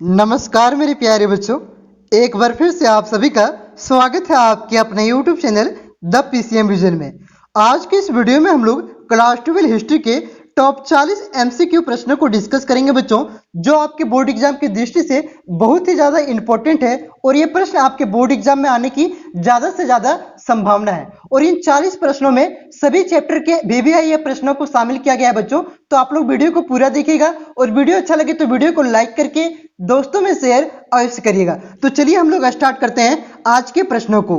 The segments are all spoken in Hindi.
नमस्कार मेरे प्यारे बच्चों, एक बार फिर से आप सभी का स्वागत है आपके अपने YouTube channel the PCM vision में। आज के इस वीडियो में हम लोग क्लास 12 हिस्ट्री के टॉप 40 एमसीक्यू प्रश्नों को डिस्कस करेंगे बच्चों, जो आपके बोर्ड एग्जाम की दृष्टि से बहुत ही ज़्यादा इंपॉर्टेंट है और ये प्रश्न आपके बोर्ड एग्जाम में आने की ज़्यादा से ज़्यादा संभावना है। और इन 40 प्रश्नों में सभी चैप्टर के VVIA प्रश्नों को शामिल किया गया है बच्चों। तो आप लोग वीडियो को पूरा देखिएगा और वीडियो अच्छा लगे तो वीडियो को लाइक करके दोस्तों में शेयर अवश्य करिएगा। तो चलिए हम लोग स्टार्ट करते हैं आज के प्रश्नों को।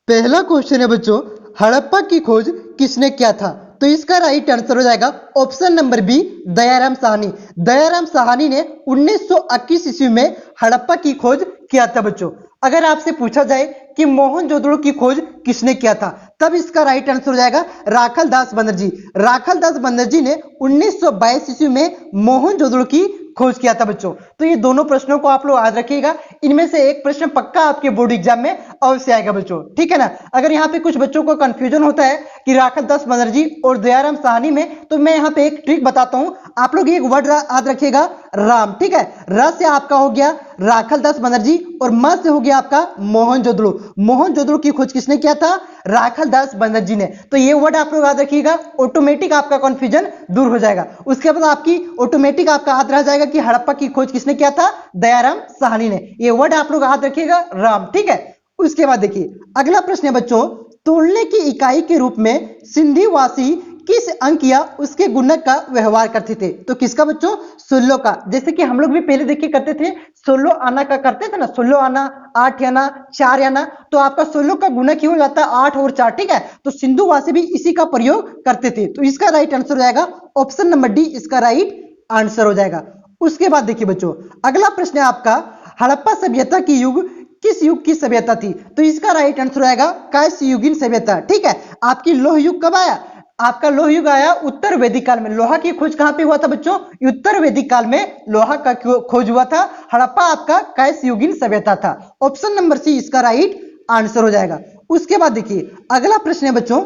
पहला क्वेश्चन है बच्चों, हड़प्पा की खोज किसने किया था? तो इसका राइट आंसर हो जाएगा option number B, Dayaram Sahni. Dayaram Sahni ने 1921 ईस्वी में हड़प्पा की खोज किया था बच्चों। अगर आपसे पूछा जाए कि मोहनजोदड़ो की खोज किसने किया था, तब इसका राइट आंसर हो जाएगा राखल दास बनर्जी। राखल दास बनर्जी ने 1922 ईस्वी में मोहनजोदड़ो की खोज किया था बच्चों। तो ये दोनों प्रश्नों को आप लोग याद रखिएगा, इनमें से एक प्रश्न पक्का आपके बोर्ड एग्जाम में अवश्य आएगा बच्चों, ठीक है ना। अगर यहाँ पे कुछ बच्चों को कंफ्यूजन होता है कि राखल दास बनर्जी और दयाराम साहनी में, तो मैं यहाँ पे एक ट्रिक बताता हूँ। आप लोग एक वर्ड याद रखिएगा, राम, ठीक है। र से आपका हो गया राखल दास बनर्जी और म से हो गया आपका मोहनजोदड़ो। मोहनजोदड़ो की खोज किसने किया था? राखल दास बनर्जी ने। तो ये वर्ड आप लोग याद रखिएगा, ऑटोमेटिक आपका कंफ्यूजन दूर हो जाएगा। उसके बाद आपकी ऑटोमेटिक आपका याद रह जाएगा कि हड़प्पा की खोज किसने किया था? दयाराम साहनी ने। ये वर्ड आप लोग याद रखिएगा, राम, ठीक है। उसके बाद देखिए अगला प्रश्न है बच्चों, तोलने की इकाई के रूप में सिंधीवासी किस अंक या उसके गुणक का व्यवहार करते थे? तो किसका बच्चों? 16 का। जैसे कि हम लोग भी पहले देखिए करते थे 16 आना का करते थे ना, 16 आना, 8 आना, 4 आना। तो आपका 16 का गुणक ही हो जाता है 8 और 4, ठीक है। तो सिंधुवासी भी इसी का प्रयोग करते थे। तो इसका राइट आंसर हो जाएगा ऑप्शन नंबर डी, इसका राइट आंसर हो जाएगा। उसके बाद देखिए बच्चों अगला प्रश्न है आपका, हड़प्पा सभ्यता की युग किस युग की सभ्यता थी? तो इसका राइट आंसर आएगा कांस्ययुगीन सभ्यता, ठीक है। आपकी लोह युग कब आया? आपका लोह युग आया उत्तर वैदिक काल में। लोहा की खोज कहां पे हुआ था बच्चों? उत्तर वैदिक काल में लोहा का खोज हुआ था। हड़प्पा आपका कांस्ययुगीन सभ्यता था। ऑप्शन नंबर सी इसका राइट आंसर हो जाएगा। उसके बाद देखिए अगला प्रश्न है बच्चों,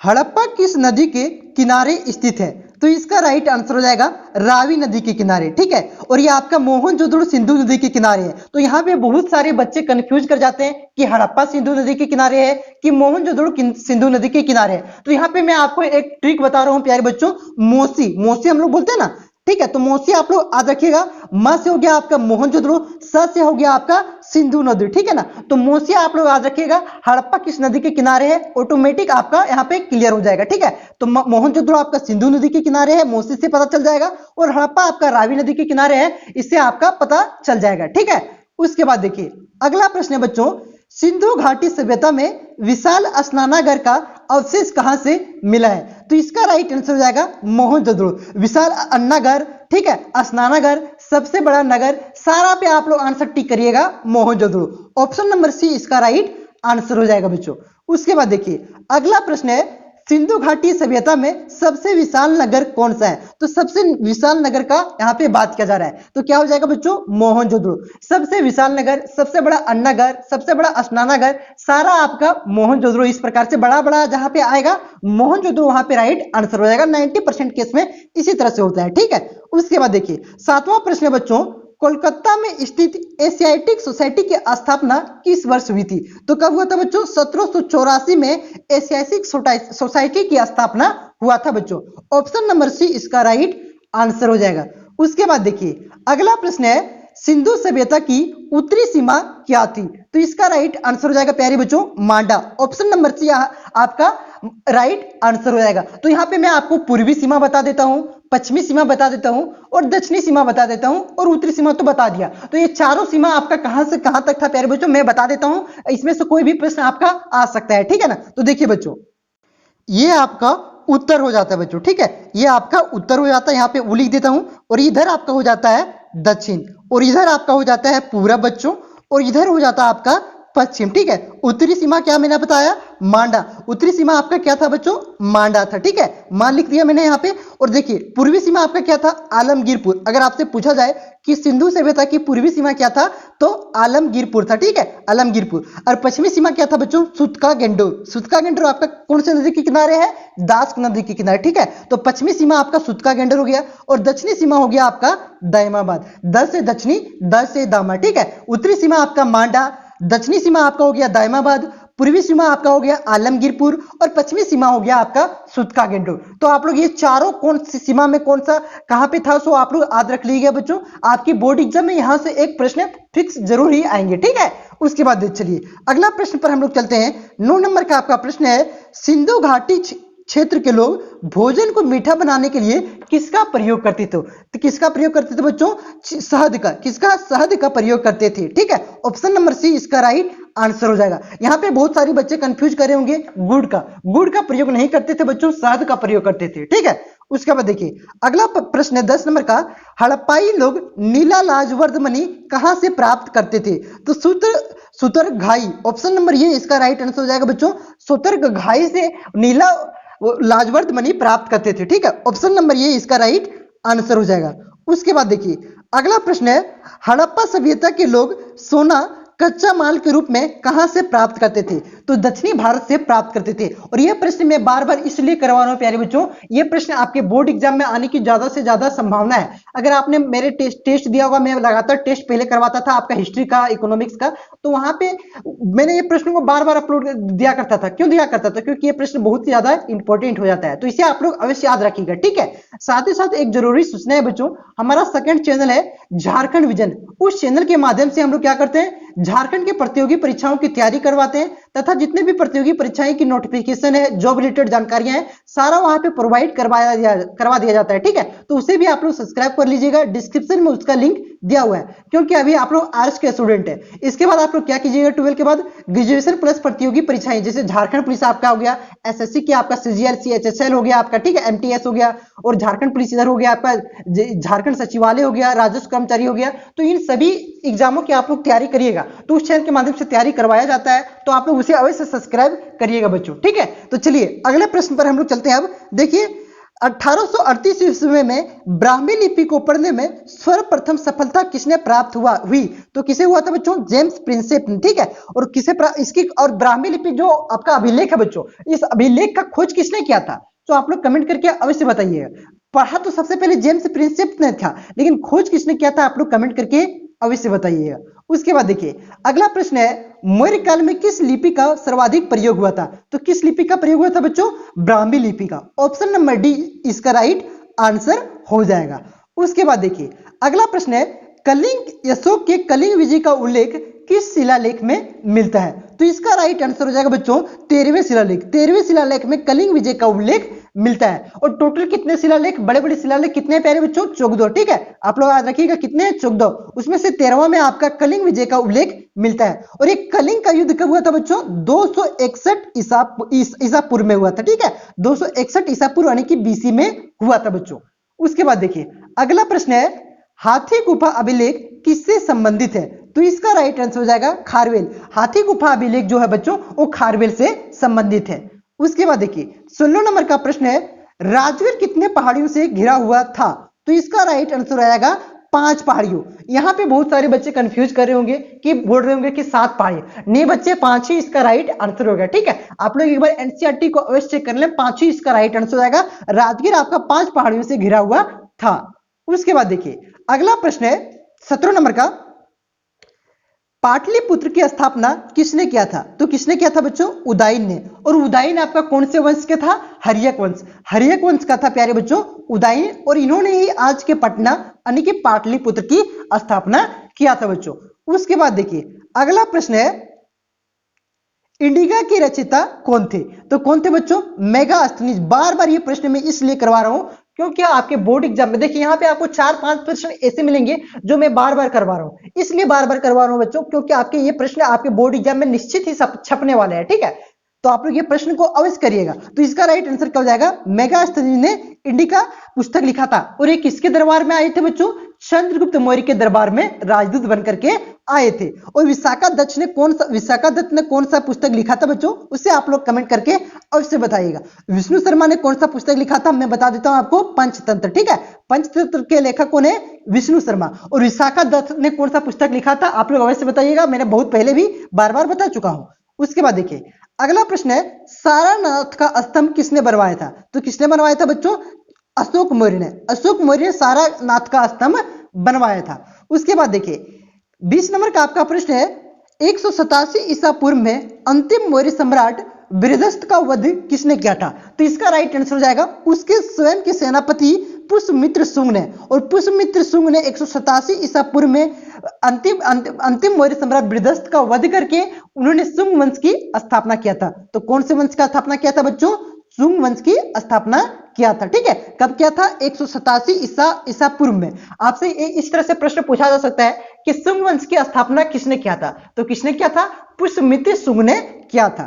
हड़प्पा किस नदी के किनारे स्थित है? तो इसका राइट आंसर हो जाएगा रावी नदी के किनारे, ठीक है। और ये आपका मोहनजोदड़ो सिंधु नदी के किनारे है। तो यहाँ पे बहुत सारे बच्चे कंफ्यूज कर जाते हैं कि हड़प्पा सिंधु नदी के किनारे है कि मोहनजोदड़ो सिंधु नदी के किनारे है। तो यहाँ पे मैं आपको एक ट्रिक बता रहा हूँ प्यारे बच्चों, मोसी, मोसी हम लोग बोलते हैं ना, ठीक है। तो मोसी आप लोग याद रखिएगा, म से हो गया आपका मोहनजोदड़ो, स से हो गया आपका सिंधु नदी, ठीक है ना। तो मोसी आप लोग याद रखिएगा, हड़प्पा किस नदी के किनारे है, ऑटोमेटिक आपका यहाँ पे क्लियर हो जाएगा, ठीक है। तो मोहनजोदड़ो आपका सिंधु नदी के किनारे है, मोसी से पता चल जाएगा, और हड़प्पा आपका रावी नदी के किनारे है, इससे आपका पता चल जाएगा, ठीक है। उसके बाद देखिए अगला प्रश्न है बच्चों, सिंधु घाटी सभ्यता में विशाल स्नानागार का अवशेष कहां से मिला है? तो इसका राइट आंसर हो जाएगा मोहनजोदड़ो। विशाल अन्नागार, ठीक है, स्नानागार, सबसे बड़ा नगर, सारा पे आप लोग आंसर टिक करिएगा मोहनजोदड़ो। ऑप्शन नंबर सी इसका राइट आंसर हो जाएगा बच्चों। उसके बाद देखिए अगला प्रश्न है, सिंधु घाटी सभ्यता में सबसे विशाल नगर कौन सा है? तो सबसे विशाल नगर का यहाँ पे बात किया जा रहा है। तो क्या हो जाएगा बच्चों? मोहनजोदड़ो। सबसे विशाल नगर, सबसे बड़ा अन्नागार, सबसे बड़ा स्नानागार, सारा आपका मोहनजोदड़ो। इस प्रकार से बड़ा बड़ा जहां पे आएगा मोहनजोदड़ो, वहां पे राइट आंसर हो जाएगा। 90% केस में इसी तरह से होता है, ठीक है। उसके बाद देखिए 7वां प्रश्न है बच्चों, कोलकाता में स्थित एशियाटिक सोसाइटी की स्थापना किस वर्ष हुई थी? तो कब हुआ था बच्चों? 1784 में एशियाटिक सोसाइटी की स्थापना हुआ था बच्चों। ऑप्शन नंबर सी इसका राइट आंसर हो जाएगा। उसके बाद देखिए अगला प्रश्न है, सिंधु सभ्यता की उत्तरी सीमा क्या थी? तो इसका राइट आंसर हो जाएगा प्यारे बच्चों मांडा। ऑप्शन नंबर सी आपका राइट आंसर हो जाएगा। तो यहाँ पे मैं आपको पूर्वी सीमा बता देता हूँ, पश्चिमी सीमा बता देता हूं और दक्षिणी सीमा बता देता हूं, और उत्तरी सीमा तो बता दिया। तो ये चारों सीमा आपका कहां से कहां तक था प्यारे बच्चों, मैं बता देता हूं, इसमें से कोई भी प्रश्न आपका आ सकता है, ठीक है ना। तो देखिए बच्चों ये आपका उत्तर हो जाता है बच्चों, ठीक है। ये आपका उत्तर हो जाता है, यहाँ पे उ लिख देता हूं, और इधर आपका हो जाता है दक्षिण, और इधर आपका हो जाता है पूरब बच्चों, और इधर हो जाता है आपका पश्चिम, ठीक है। उत्तरी सीमा क्या मैंने बताया, मांडा। उत्तरी सीमा आपका क्या था बच्चों, मांडा था, ठीक है। मान लिख दिया मैंने यहाँ पे। और देखिए पूर्वी सीमा आपका क्या था, आलमगीरपुर। अगर आपसे पूछा जाए कि सिंधु सभ्यता की पूर्वी सीमा क्या था, तो आलमगीरपुर था, ठीक है, आलमगीरपुर। और पश्चिमी सीमा क्या था बच्चों, सुतका गेंडोर। सुतका गेंडोर आपका कौन से नदी के किनारे है, दास नदी के किनारे, ठीक है। तो पश्चिमी सीमा आपका सुतका गेंडोर हो गया। और दक्षिणी सीमा हो गया आपका दायमाबाद। द से दक्षिणी, द से दामा, ठीक है। उत्तरी सीमा आपका मांडा, दक्षिणी सीमा आपका हो गया दायमाबाद, पूर्वी सीमा आपका हो गया आलमगीरपुर, और पश्चिमी सीमा हो गया आपका सुतका गेंडोर। तो आप लोग ये चारों कौन सी सीमा में कौन सा कहां पे था, सो आप लोग याद रख लीजिएगा बच्चों। आपकी बोर्ड एग्जाम में यहां से एक प्रश्न फिक्स जरूर ही आएंगे, ठीक है। उसके बाद चलिए अगला प्रश्न पर हम लोग चलते हैं। 9 नंबर का आपका प्रश्न है, सिंधु घाटी क्षेत्र के लोग भोजन को मीठा बनाने के लिए किसका प्रयोग करते थे, तो किसका प्रयोग करते थे बच्चों, शहद का। किसका, शहद का प्रयोग करते थे, ठीक है। ऑप्शन नंबर सी इसका राइट आंसर हो जाएगा। यहाँ पे बहुत सारे बच्चे कंफ्यूज करे होंगे, गुड़ का प्रयोग नहीं करते थे बच्चों, शहद का प्रयोग करते थे, ठीक है। उसके बाद देखिए अगला प्रश्न है 10 नंबर का, हड़प्पाई लोग नीला लाजवर्द मणि कहां से प्राप्त करते थे, तो सुतरघाई। ऑप्शन नंबर ये इसका राइट आंसर हो जाएगा बच्चों, सुतरघाई से नीला लाजवर्द मणि प्राप्त करते थे, ठीक है। ऑप्शन नंबर ये इसका राइट आंसर हो जाएगा। उसके बाद देखिए अगला प्रश्न है, हड़प्पा सभ्यता के लोग सोना कच्चा माल के रूप में कहां से प्राप्त करते थे, तो दक्षिणी भारत से प्राप्त करते थे। और यह प्रश्न मैं बार बार इसलिए करवा रहा हूं प्यारे बच्चों, यह प्रश्न आपके बोर्ड एग्जाम में आने की ज्यादा से ज्यादा संभावना है। अगर आपने मेरे टेस्ट दिया होगा, मैं लगातार टेस्ट पहले करवाता था आपका हिस्ट्री का, इकोनॉमिक्स का, तो वहां पे मैंने ये प्रश्न को बार बार अपलोड दिया करता था। क्यों दिया करता था, क्योंकि ये प्रश्न बहुत ही ज्यादा इंपॉर्टेंट हो जाता है, तो इसे आप लोग अवश्य याद रखिएगा, ठीक है। साथ ही साथ एक जरूरी सूचना है बच्चों, हमारा सेकंड चैनल है झारखंड विजन। उस चैनल के माध्यम से हम लोग क्या करते हैं, झारखंड के प्रतियोगी परीक्षाओं की तैयारी करवाते हैं, तथा जितने भी प्रतियोगी परीक्षाएं की नोटिफिकेशन है, जॉब रिलेटेड जानकारियां हैं, सारा वहां पे प्रोवाइड करवा दिया जाता है, ठीक है। तो उसे भी आप लोग सब्सक्राइब कर लीजिएगा, डिस्क्रिप्शन में उसका लिंक दिया हुआ है, क्योंकि अभी आप लोग आर्ट्स के स्टूडेंट है। इसके बाद आप लोग क्या कीजिएगा, 12 के बाद ग्रेजुएशन प्लस प्रतियोगी परीक्षाएं, जैसे झारखंड पुलिस आपका हो गया, एसएससी की आपका सीजीएल सीएचएसएल हो गया आपका, ठीक है, एमटीएस हो गया, और झारखंड पुलिस इधर हो गया आपका, झारखंड सचिवालय हो गया, राजस्व कर्मचारी हो गया। तो इन सभी एग्जामों की आप लोग तैयारी करिएगा, तो उस चैनल के माध्यम से तैयारी करवाया जाता है, तो आप लोग उसे अवश्य सब्सक्राइब करिएगा बच्चों, ठीक है। तो चलिए अगले प्रश्न पर हम लोग चलते हैं। अब देखिए 1838 ईस्वी में ब्राह्मी लिपि को पढ़ने में सर्वप्रथम सफलता किसने प्राप्त हुई, तो किसे हुआ था बच्चों, जेम्स प्रिंसेप, ठीक है। और किसे इसकी, और ब्राह्मी लिपि जो आपका अभिलेख है बच्चों, इस अभिलेख का खोज किसने किया था, तो आप लोग कमेंट करके अवश्य बताइएगा। पढ़ा तो सबसे पहले जेम्स प्रिंसेप ने था, लेकिन खोज किसने किया था, आप लोग कमेंट करके अवश्य बताइएगा। उसके बाद देखिए अगला प्रश्न है, मौर्य काल में किस लिपि का सर्वाधिक प्रयोग हुआ था, तो किस लिपि का प्रयोग हुआ था बच्चों, ब्राह्मी लिपि का। ऑप्शन नंबर डी इसका राइट आंसर हो जाएगा। उसके बाद देखिए अगला प्रश्न है, कलिंग अशोक के कलिंग विजय का उल्लेख किस शिलालेख में मिलता है, तो इसका राइट आंसर हो जाएगा बच्चों 13वें शिलालेख। 13वें शिलालेख में कलिंग विजय का उल्लेख मिलता है। और टोटल कितने शिलालेख, बड़े बड़े शिलालेख कितने प्यारे बच्चों, 14, ठीक है। आप लोग याद रखिएगा कितने, 14। उसमें से 13वां में आपका कलिंग विजय का उल्लेख मिलता है। और एक कलिंग का युद्ध कब हुआ था बच्चों, 261 ईसा पूर्व में हुआ था, ठीक है। 261 ईसा पूर्व यानी कि बीसी में हुआ था बच्चों। उसके बाद देखिए अगला प्रश्न है, हाथी गुफा अभिलेख किससे संबंधित है, तो इसका राइट आंसर हो जाएगा खारवेल। हाथी गुफा अभिलेख जो है बच्चों वो खारवेल से संबंधित है। उसके बाद देखिए 16 नंबर का प्रश्न है, राजगीर कितने पहाड़ियों से घिरा हुआ था, तो इसका राइट आंसर आएगा 5 पहाड़ियों। यहां पे बहुत सारे बच्चे कंफ्यूज कर रहे होंगे कि बोल रहे होंगे कि 7 पहाड़ी, नहीं बच्चे 5 ही इसका राइट आंसर होगा, ठीक है। आप लोग एक बार एनसीईआरटी को अवश्य चेक कर लें, 5 ही इसका राइट आंसर आएगा। राजगीर आपका 5 पहाड़ियों से घिरा हुआ था। उसके बाद देखिए अगला प्रश्न है 17 नंबर का, पाटलिपुत्र की स्थापना किसने किया था, तो किसने किया था बच्चों, उदयन ने। और उदयन आपका कौन से वंश के था, हर्यक वंश। हर्यक वंश का था प्यारे बच्चों उदयन, और इन्होंने ही आज के पटना यानी कि पाटलिपुत्र की स्थापना किया था बच्चों। उसके बाद देखिए अगला प्रश्न है, इंडिका के रचयिता कौन थे, तो कौन थे बच्चों, मेगास्थनीज। बार बार ये प्रश्न मैं इसलिए करवा रहा हूं क्योंकि आपके बोर्ड एग्जाम में देखिए यहाँ पे आपको 4-5 प्रश्न ऐसे मिलेंगे जो मैं बार बार करवा रहा हूं, इसलिए बार बार करवा रहा हूं बच्चों, क्योंकि आपके ये प्रश्न आपके बोर्ड एग्जाम में निश्चित ही छपने वाले हैं, ठीक है। तो आप लोग ये प्रश्न को अवश्य करिएगा। तो इसका राइट आंसर क्या हो जाएगा, मेगास्थनीज ने इंडिका पुस्तक लिखा था। और ये किसके दरबार में आए थे बच्चों, चंद्रगुप्त मौर्य के दरबार में राजदूत बनकर के आए थे। और विशाखा दत्त ने कौन सा पुस्तक लिखा था बच्चों, उसे आप लोग कमेंट करके अवश्य बताइएगा। विष्णु शर्मा ने कौन सा पुस्तक लिखा था, मैं बता देता हूं आपको, पंचतंत्र। ठीक है, पंचतंत्र के लेखक कौन है, विष्णु शर्मा। और विशाखा दत्त ने कौन सा पुस्तक लिखा था, आप लोग अवश्य बताइएगा, मैंने बहुत पहले भी बार बार बता चुका हूं। उसके बाद देखिए अगला प्रश्न है, सारनाथ का स्तंभ किसने बनवाया था, तो किसने बनवाया था बच्चों, अशोक मौर्य ने। अशोक मौर्य ने सारनाथ का स्तंभ बनवाया था। उसके बाद देखिए 20 नंबर का आपका प्रश्न है, 187 ईसा पूर्व में अंतिम मौर्य सम्राट बृहदस्त का वध किसने किया था, तो इसका राइट आंसर हो जाएगा उसके स्वयं के सेनापति पुष्यमित्र शुंग ने। और पुष्यमित्र शुंग ने 187 ईसा पूर्व में अंतिम मौर्य सम्राट बृहदस्त का वध करके उन्होंने शुंग वंश की स्थापना किया था। तो कौन से वंश का स्थापना किया था बच्चों, शुंग वंश की स्थापना किया था। ठीक है, कब किया था, 187 ईसा पूर्व में। आपसे इस तरह से प्रश्न पूछा जा सकता है कि शुंग वंश की स्थापना किसने किया था, तो किसने किया था, पुष्यमित्र शुंग ने किया था।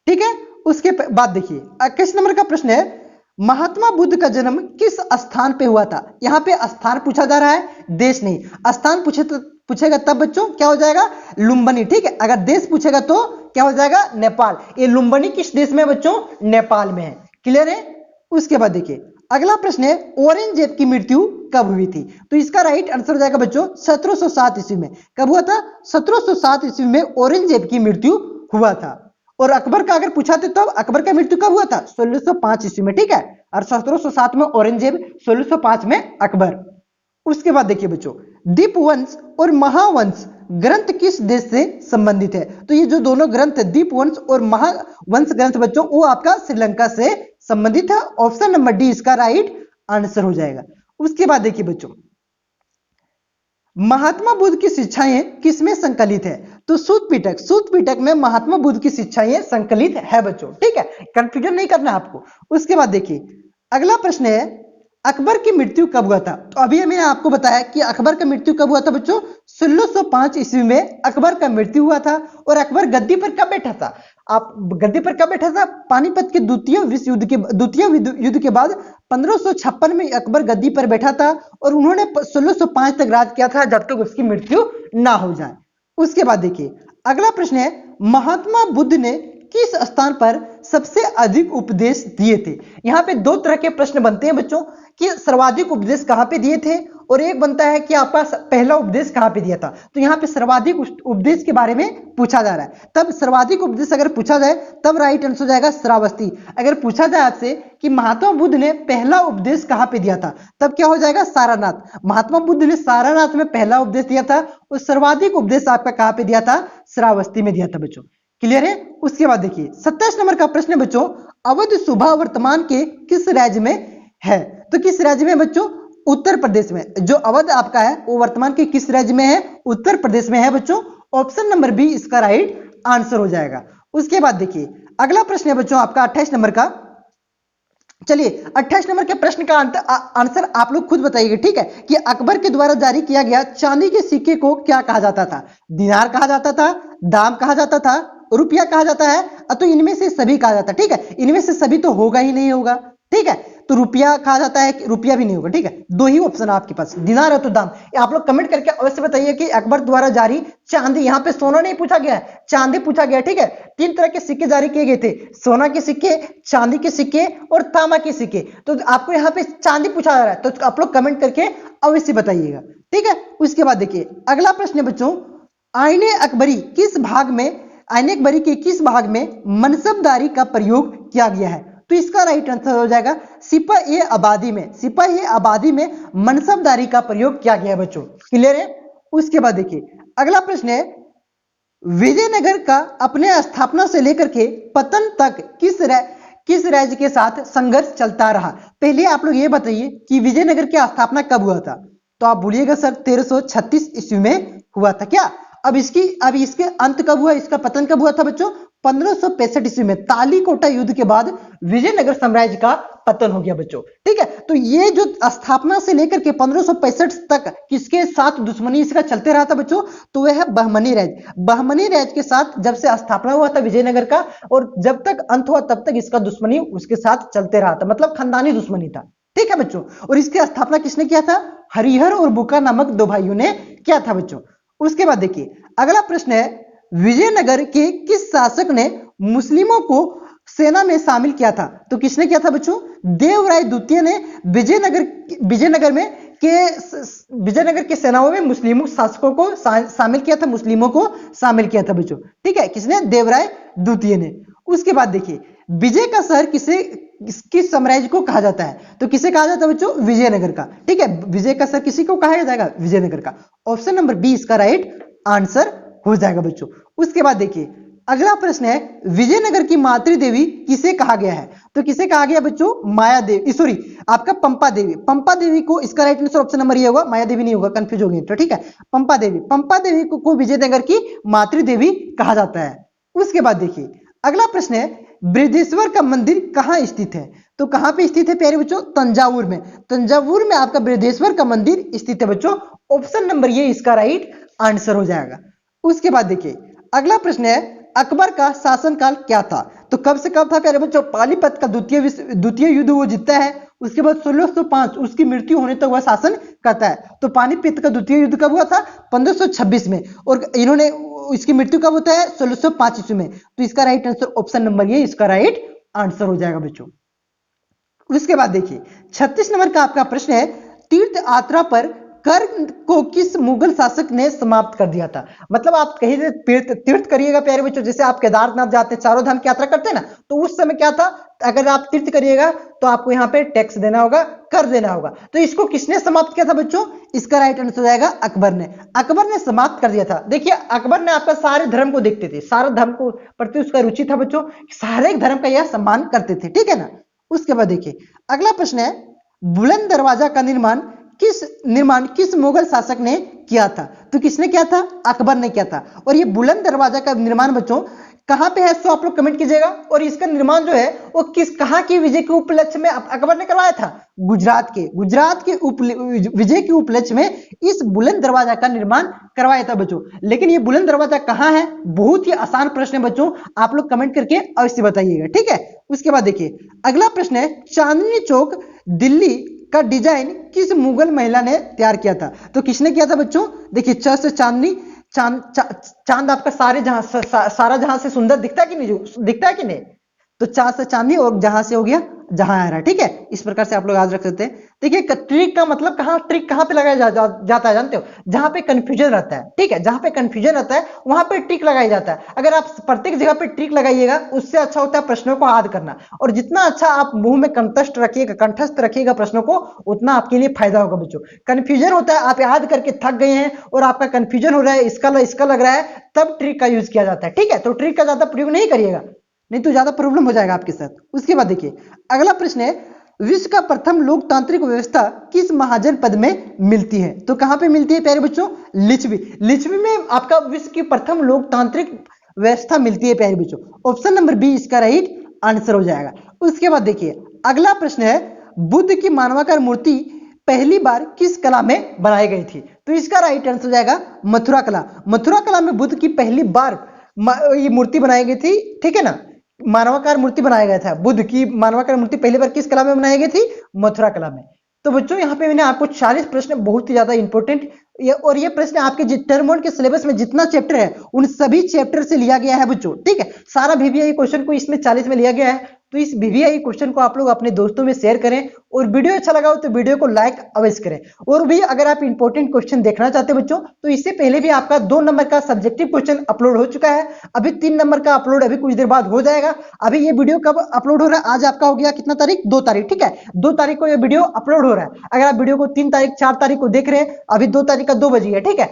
ठीक है, उसके बाद देखिए 21 नंबर का प्रश्न है, महात्मा बुद्ध का जन्म किस स्थान पे हुआ था। यहां पे स्थान पूछा जा रहा है, देश नहीं। स्थान पूछेगा तब बच्चों क्या हो जाएगा, लुम्बिनी। ठीक है, अगर देश पूछेगा तो क्या हो जाएगा, नेपाल। ये लुम्बिनी किस देश में बच्चों, नेपाल में है। क्लियर है। उसके बाद देखिए अगला प्रश्न है, औरंगजेब की मृत्यु कब हुई थी, तो इसका राइट आंसर हो जाएगा बच्चों 1707 ईस्वी में। कब हुआ था, 1707 ईस्वी में औरंगजेब की मृत्यु हुआ था। और अकबर का अगर पूछा तो अकबर का मृत्यु कब हुआ था, 1605 ईस्वी में। ठीक है, और 1707 में औरंगजेब, 1605 में अकबर। उसके बाद देखिए बच्चों, दीपवंश और महावंश ग्रंथ किस देश से संबंधित है, तो ये जो दोनों ग्रंथ दीपवंश और महावंश ग्रंथ बच्चों वो आपका श्रीलंका से संबंधित है। ऑप्शन नंबर डी इसका राइट आंसर हो जाएगा। उसके बाद देखिए बच्चों, महात्मा बुद्ध की शिक्षाएं किसमें संकलित है, तो सूत पिटक में महात्मा बुद्ध की शिक्षाएं संकलित है बच्चों। ठीक है, कंफ्यूजन नहीं करना आपको। उसके बाद देखिए अगला प्रश्न है, अकबर की मृत्यु कब हुआ था, तो अभी मैंने आपको बताया कि अकबर का मृत्यु कब हुआ था बच्चों, 1605 ईस्वी में अकबर का मृत्यु हुआ था। और अकबर गद्दी पर कब बैठा था, आप गद्दी पर कब बैठा था, पानीपत के द्वितीय युद्ध के बाद 1556 में अकबर गद्दी पर बैठा था। और उन्होंने 1605 तक राज किया था, जब तक उसकी मृत्यु ना हो जाए। उसके बाद देखिए अगला प्रश्न है, महात्मा बुद्ध ने किस स्थान पर सबसे अधिक उपदेश दिए थे। यहां पे दो तरह के प्रश्न बनते हैं बच्चों कि सर्वाधिक उपदेश कहां पे दिए थे, और एक बनता है कि आपका पहला उपदेश कहां पे दिया था। तो यहां पे सर्वाधिक उपदेश के बारे में पूछा जा रहा है। तब सर्वाधिक उपदेश अगर पूछा जाए तब राइट आंसर हो जाएगा श्रावस्ती। अगर पूछा जाए आपसे कि महात्मा बुद्ध ने पहला उपदेश कहां पे दिया था, तब क्या हो जाएगा, सारनाथ। महात्मा बुद्ध ने सारनाथ में पहला उपदेश दिया था, और सर्वाधिक उपदेश आपका कहां पे दिया था, श्रावस्ती में दिया था बच्चों। क्लियर है। उसके बाद देखिए 27 नंबर का प्रश्न है बच्चों, अवध सूबा वर्तमान के किस राज्य में है, तो किस राज्य में बच्चों, उत्तर प्रदेश में। जो अवध आपका है वो वर्तमान के किस राज्य में है, उत्तर प्रदेश में है बच्चों। ऑप्शन नंबर बी इसका राइट आंसर हो जाएगा। उसके बाद देखिए अगला प्रश्न है बच्चों आपका 28 नंबर का। चलिए 28 नंबर के प्रश्न का आंसर आप लोग खुद बताइएगा। ठीक है, कि अकबर के द्वारा जारी किया गया चांदी के सिक्के को क्या कहा जाता था, दिनार कहा जाता था, दाम कहा जाता था, रुपया कहा जाता है, तो इनमें से सभी कहा जाता है। ठीक है, इनमें से सभी तो होगा ही नहीं होगा। ठीक है, तो रुपया कहा जाता है, रुपया भी नहीं होगा। ठीक है, दो ही ऑप्शन आपके पास, दिनार है तो दाम। आप लोग कमेंट करके अवश्य बताइए कि अकबर द्वारा जारी चांदी, यहाँ पे सोना नहीं पूछा गया है, चांदी पूछा गया। ठीक है, 3 तरह के सिक्के जारी किए गए थे, सोना के सिक्के, चांदी के सिक्के और तांबा के सिक्के। तो आपको यहाँ पे चांदी पूछा जा रहा है, तो आप लोग कमेंट करके अवश्य बताइएगा। ठीक है, उसके बाद देखिए अगला प्रश्न है बच्चों, आईने अकबरी के किस भाग में मनसबदारी का प्रयोग किया गया है, तो इसका राइट आंसर हो जाएगा सिपाही आबादी में मनसबदारी का प्रयोग किया गया है बच्चों। क्लियर है। उसके बाद देखिए अगला प्रश्न है, विजयनगर का अपने स्थापना से लेकर के पतन तक किस राज्य के साथ संघर्ष चलता रहा। पहले आप लोग ये बताइए कि विजयनगर की स्थापना कब हुआ था, तो आप बोलिएगा सर 1336 ईस्वी में हुआ था क्या। अब इसके अंत कब हुआ, इसका पतन कब हुआ था बच्चों, 1565 ईस्वी में। तालीकोटा युद्ध के बाद विजयनगर साम्राज्य का पतन हो गया बच्चों। ठीक है, तो ये जो स्थापना से लेकर के 1565 तक किसके साथ दुश्मनी इसका चलते रहा था बच्चों, तो वह है बहमनी राज्य के साथ जब से स्थापना हुआ था विजयनगर का, और जब तक अंत हुआ तब तक इसका दुश्मनी उसके साथ चलते रहा था, मतलब खानदानी दुश्मनी था। ठीक है बच्चों, और इसकी स्थापना किसने किया था, हरिहर और बुका नामक दो भाइयों ने किया था बच्चों। उसके बाद देखिए अगला प्रश्न है, विजयनगर के किस शासक ने मुस्लिमों को सेना में शामिल किया था? तो किसने किया था बच्चों? देवराय द्वितीय ने विजयनगर के सेनाओं में मुस्लिमों शासकों को शामिल किया था, मुस्लिमों को शामिल किया था बच्चों। ठीक है, किसने? देवराय द्वितीय ने। उसके बाद देखिए विजय का शहर किस साम्राज्य को कहा जाता है? तो किसे कहा जाता है बच्चों? विजयनगर का। ठीक है, विजय का शहर किसी को कहा जाएगा? विजयनगर का। ऑप्शन नंबर बी इसका राइट आंसर हो जाएगा बच्चों। उसके बाद देखिए अगला प्रश्न है, विजयनगर की मातृ देवी किसे कहा गया है? तो किसे कहा गया बच्चों? माया देवी, सॉरी आपका पंपा देवी। पंपा देवी को इसका राइट आंसर ऑप्शन नंबर ये होगा, माया देवी नहीं होगा, कंफ्यूज हो गए तो। ठीक है, पंपा देवी को विजयनगर की मातृ देवी कहा जाता है। उसके बाद देखिए अगला प्रश्न है, बृहदेश्वर का मंदिर कहां स्थित है? तो कहां पे स्थित है प्यारे बच्चों? तंजावुर में। तंजावुर में आपका बृहदेश्वर का मंदिर स्थित है बच्चों। ऑप्शन नंबर ये इसका राइट आंसर हो जाएगा। उसके बाद देखिए अगला प्रश्न है, अकबर का शासनकाल क्या था? तो कब से कब था प्यारे बच्चों? पानीपत का द्वितीय युद्ध वो जीतता है, उसके बाद 1605 उसकी मृत्यु होने तक वह शासन करता है। तो पानीपत का द्वितीय युद्ध कब हुआ था? 1526 में, और इन्होंने इसकी मृत्यु कब होता है? 1605 ईस्वी में। तो इसका राइट आंसर ऑप्शन नंबर ये इसका राइट आंसर हो जाएगा बच्चों। उसके बाद देखिए 36 नंबर का आपका प्रश्न है, तीर्थ यात्रा पर कर को किस मुगल शासक ने समाप्त कर दिया था? मतलब आप कहीं से तीर्थ करिएगा प्यारे बच्चों, जैसे आप केदारनाथ जाते हैं, चारों धाम की यात्रा करते हैं ना, तो उस समय क्या था, अगर आप तीर्थ करिएगा तो आपको यहाँ पे टैक्स देना होगा, कर देना होगा। तो इसको किसने समाप्त किया था बच्चों? इसका राइट आंसर हो जाएगा अकबर ने। अकबर ने समाप्त कर दिया था। देखिए अकबर ने आपका सारे धर्म को देखते थे, सारा धर्म को प्रति उसका रुचि था बच्चों, सारे धर्म का यह सम्मान करते थे। ठीक है ना। उसके बाद देखिए अगला प्रश्न है, बुलंद दरवाजा का निर्माण किस मुगल शासक ने किया था? तो किसने किया था? अकबर ने किया था। और ये बुलंद दरवाजा का निर्माण बच्चों कहां पे है, सो आप लोग कमेंट कीजिएगा। और इसका निर्माण जो है वो कहां के विजय के उपलक्ष्य में अकबर ने करवाया था? गुजरात के विजय के उपलक्ष्य में इस बुलंद दरवाजा का निर्माण करवाया था बच्चों। लेकिन ये बुलंद दरवाजा कहां है? बहुत ही आसान प्रश्न है बच्चों, आप लोग कमेंट करके अवश्य बताइएगा। ठीक है। उसके बाद देखिए अगला प्रश्न है, चांदनी चौक दिल्ली का डिजाइन किस मुगल महिला ने तैयार किया था? तो किसने किया था बच्चों? देखिए च से चांदनी, चांद आपका सारा जहां से सुंदर दिखता है कि नहीं? दिखता है कि नहीं? तो चांद से चांदनी, और जहां से हो गया जहां आ रहा है। ठीक है, इस प्रकार से आप लोग याद रख सकते हैं। देखिए ट्रिक का मतलब ट्रिक कहां पे लगाया जाता है जानते हो? जहां पे कंफ्यूजन रहता है। ठीक है, जहां पे कंफ्यूजन रहता है वहां पे ट्रिक लगाया जाता है। अगर आप प्रत्येक जगह पे ट्रिक लगाइएगा उससे अच्छा होता है प्रश्नों को याद करना, और जितना अच्छा आप मुंह में कंठस्थ रखिएगा प्रश्नों को, उतना आपके लिए फायदा होगा बच्चों। कंफ्यूजन होता है, आप याद करके थक गए हैं और आपका कंफ्यूजन हो रहा है, इसका लग रहा है, तब ट्रिक का यूज किया जाता है। ठीक है, तो ट्रिक का ज्यादा प्रयोग नहीं करिएगा, नहीं तो ज्यादा प्रॉब्लम हो जाएगा आपके साथ। उसके बाद देखिए अगला प्रश्न है, विश्व का प्रथम लोकतांत्रिक व्यवस्था किस महाजनपद में मिलती है? तो कहां पे मिलती है प्यारे बच्चों? लिच्छवी में आपका विश्व की प्रथम लोकतांत्रिक व्यवस्था मिलती है प्यारे बच्चों। ऑप्शन नंबर बी इसका राइट आंसर हो जाएगा। उसके बाद देखिए अगला प्रश्न है, बुद्ध की मानवाकार मूर्ति पहली बार किस कला में बनाई गई थी? तो इसका राइट आंसर हो जाएगा मथुरा कला। मथुरा कला में बुद्ध की पहली बार ये मूर्ति बनाई गई थी। ठीक है ना, मानवाकार मूर्ति बनाया गया था। बुद्ध की मानवाकार मूर्ति पहली बार किस कला में बनाई गई थी? मथुरा कला में। तो बच्चों यहाँ पे मैंने आपको 40 प्रश्न बहुत ही ज्यादा इंपॉर्टेंट, और ये प्रश्न आपके टर्म 1 के सिलेबस में जितना चैप्टर है उन सभी चैप्टर से लिया गया है बच्चों। ठीक है, सारा वीवीआई क्वेश्चन को इसमें 40 में लिया गया है। तो इस वीवीआई क्वेश्चन को आप लोग अपने दोस्तों में शेयर करें, और वीडियो अच्छा लगा हो तो वीडियो को लाइक अवश्य करें। और भी अगर आप इंपॉर्टेंट क्वेश्चन देखना चाहते हैं बच्चों, तो इससे पहले भी आपका 2 नंबर का सब्जेक्टिव क्वेश्चन अपलोड हो चुका है, अभी 3 नंबर का अपलोड अभी कुछ देर बाद हो जाएगा। अभी ये वीडियो कब अपलोड हो रहा है? आज आपका हो गया कितना तारीख? 2 तारीख। ठीक है, 2 तारीख को ये वीडियो अपलोड हो रहा है। अगर आप वीडियो को 3 तारीख 4 तारीख को देख रहे हैं, अभी 2 तारीख का 2 बजे है। ठीक है,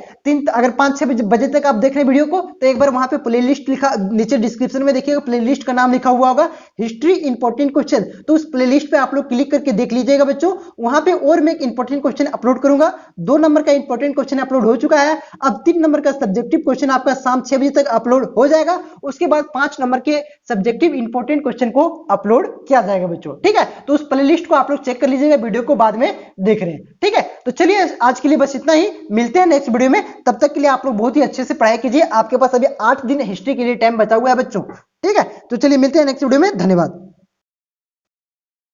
अगर 5-6 बजे तक आप देख रहे हैं वीडियो को, तो एक बार वहां पे प्लेलिस्ट लिखा, नीचे डिस्क्रिप्शन में देखिएगा प्लेलिस्ट का नाम लिखा हुआ होगा, हिस्ट्री इंपॉर्टेंट क्वेश्चन। तो उस प्लेलिस्ट पे आप लोग क्लिक करके देख लीजिएगा बच्चों, वहां पे और मैं एक इंपॉर्टेंट क्वेश्चन अपलोड करूंगा। 2 नंबर का इंपॉर्टेंट क्वेश्चन अपलोड हो चुका है, अब 3 नंबर का सब्जेक्टिव क्वेश्चन आपका शाम 6 बजे तक अपलोड हो जाएगा। उसके बाद 5 नंबर के सब्जेक्टिव इंपॉर्टेंट क्वेश्चन को अपलोड किया जाएगा बच्चों। ठीक है, तो उस प्लेलिस्ट को आप लोग चेक कर लीजिएगा, वीडियो को बाद में देख रहे हैं। ठीक है, तो चलिए आज के लिए बस इतना ही, मिलते हैं नेक्स्ट वीडियो में। तब तक के लिए आप लोग बहुत ही अच्छे से पढ़ाई कीजिए, आपके पास अभी 8 दिन हिस्ट्री के लिए टाइम बचा हुआ है बच्चों। ठीक है, तो चलिए मिलते हैं नेक्स्ट वीडियो में। धन्यवाद।